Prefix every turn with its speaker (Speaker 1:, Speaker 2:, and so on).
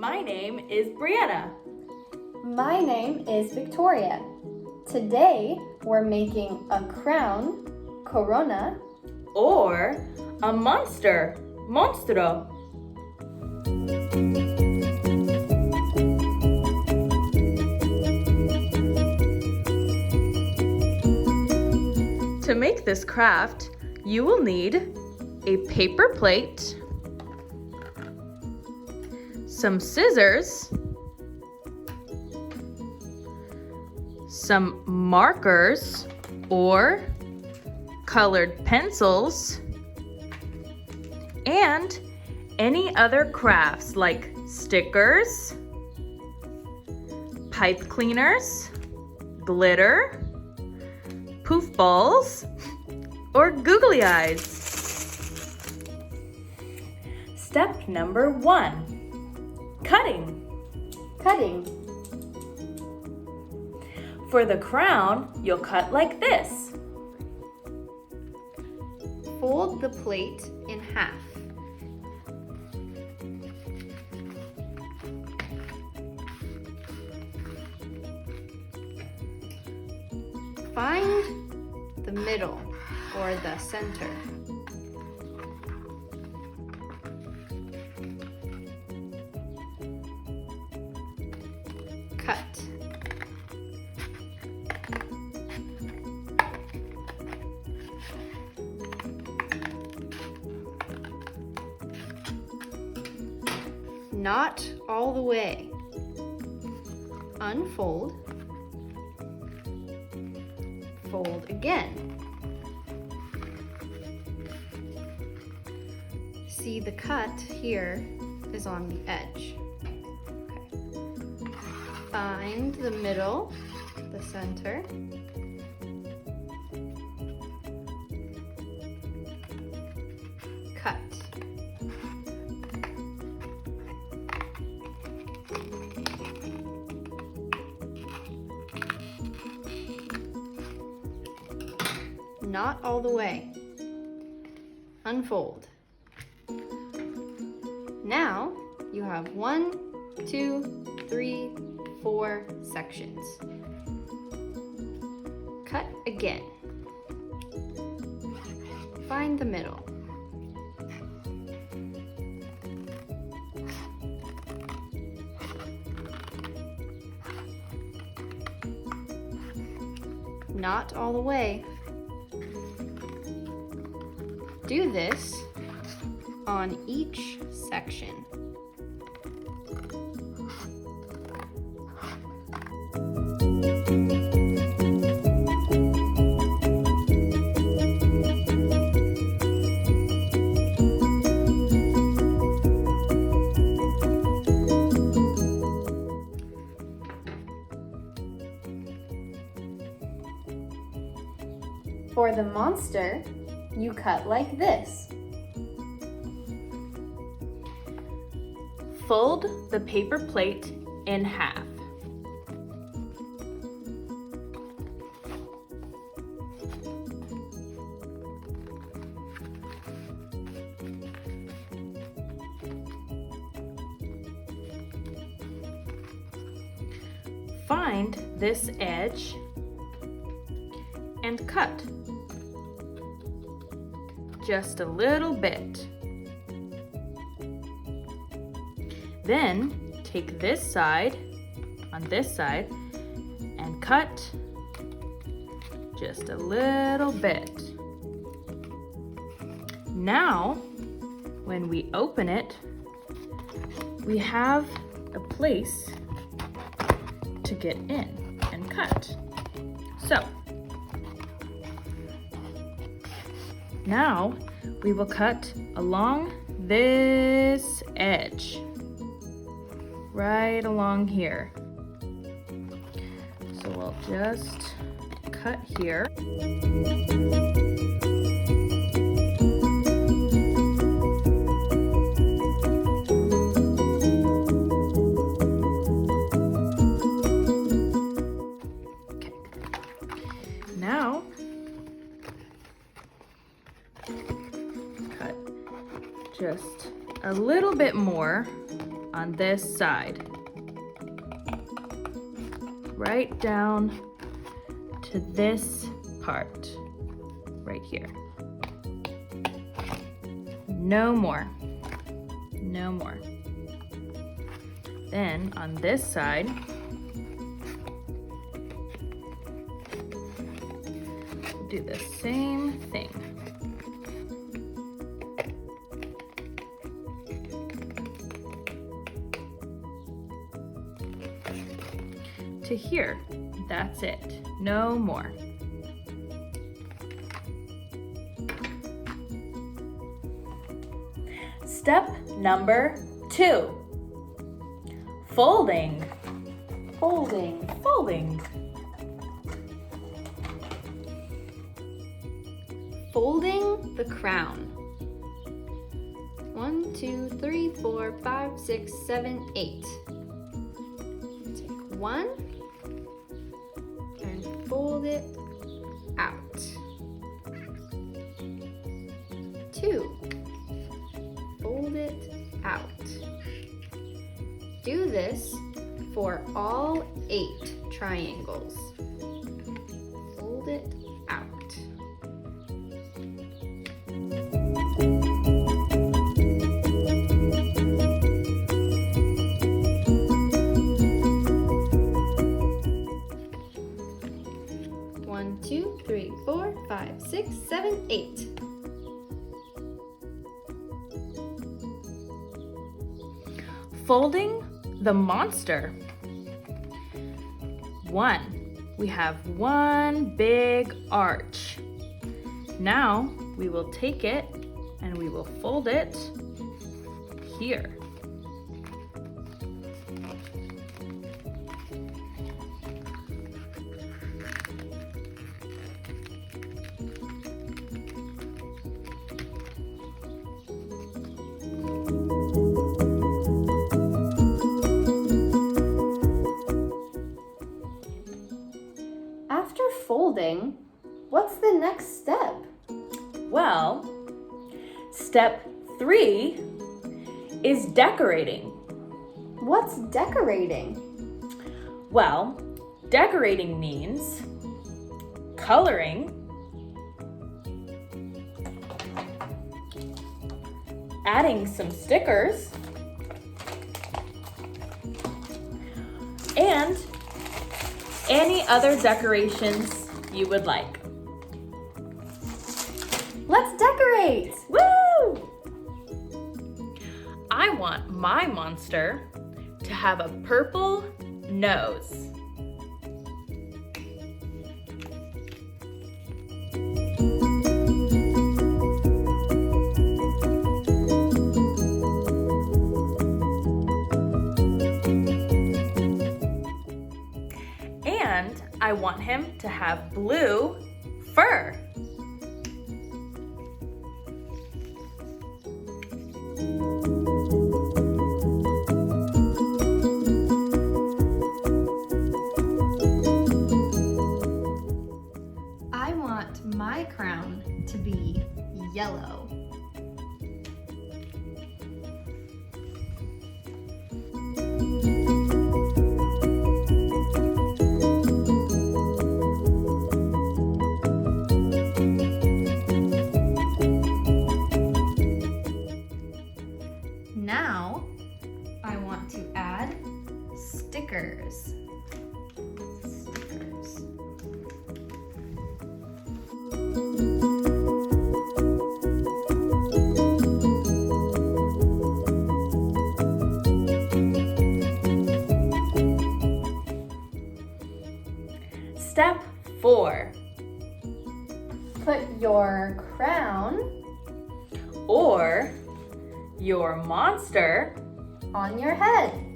Speaker 1: My name is Breanna.
Speaker 2: My name is Victoria. Today we're making a crown, corona,
Speaker 1: or a monster, monstruo. To make this craft, you will need a paper plate, some scissors, some markers or colored pencils, and any other crafts like stickers, pipe cleaners, glitter, poof balls, or googly eyes. Step number 1, cutting.
Speaker 2: cutting.
Speaker 1: For the crown, you'll cut like this.
Speaker 2: Fold the plate in half. Find the middle or the center. Cut. Not all the way. Unfold. Fold again. See, the cut here is on the edge. Okay. Find the middle, the center. Cut. Not all the way. Unfold. Now you have 1, 2, 3, 4 sections. Cut again. Find the middle. Not all the way. Do this on each section. For the monster, you cut like this.
Speaker 1: Fold the paper plate in half. Find this edge and cut just a little bit. Then take this side on this side and cut just a little bit. Now, when we open it, we have a place to get in and cut. So, now we will cut along this edge, right along here. So we'll just cut here. Okay. Now, cut just a little bit more on this side. Right down to this part, right here. No more, no more. Then on this side, we'll do the same thing. To here, that's it, no more. Step number 2, folding, folding, folding.
Speaker 2: Folding the crown. 1, 2, 3, 4, 5, 6, 7, 8. Take 1 and fold it out. 2. Fold it out. Do this for all 8 triangles. Fold it out. One, 2, 3, 4, 5, 6, 7, 8.
Speaker 1: Folding the monster. 1, we have one big arch. Now we will take it and we will fold it here.
Speaker 2: After folding, what's the next step?
Speaker 1: Well, step 3 is decorating.
Speaker 2: What's decorating?
Speaker 1: Well, decorating means coloring, adding some stickers, and any other decorations you would like.
Speaker 2: Let's decorate!
Speaker 1: Woo! I want my monster to have a purple nose. And I want him to have blue fur.
Speaker 2: I want my crown to be yellow. Now, I want to add stickers. Stickers.
Speaker 1: Step 4.
Speaker 2: Put your crown
Speaker 1: Or your monster
Speaker 2: on your head.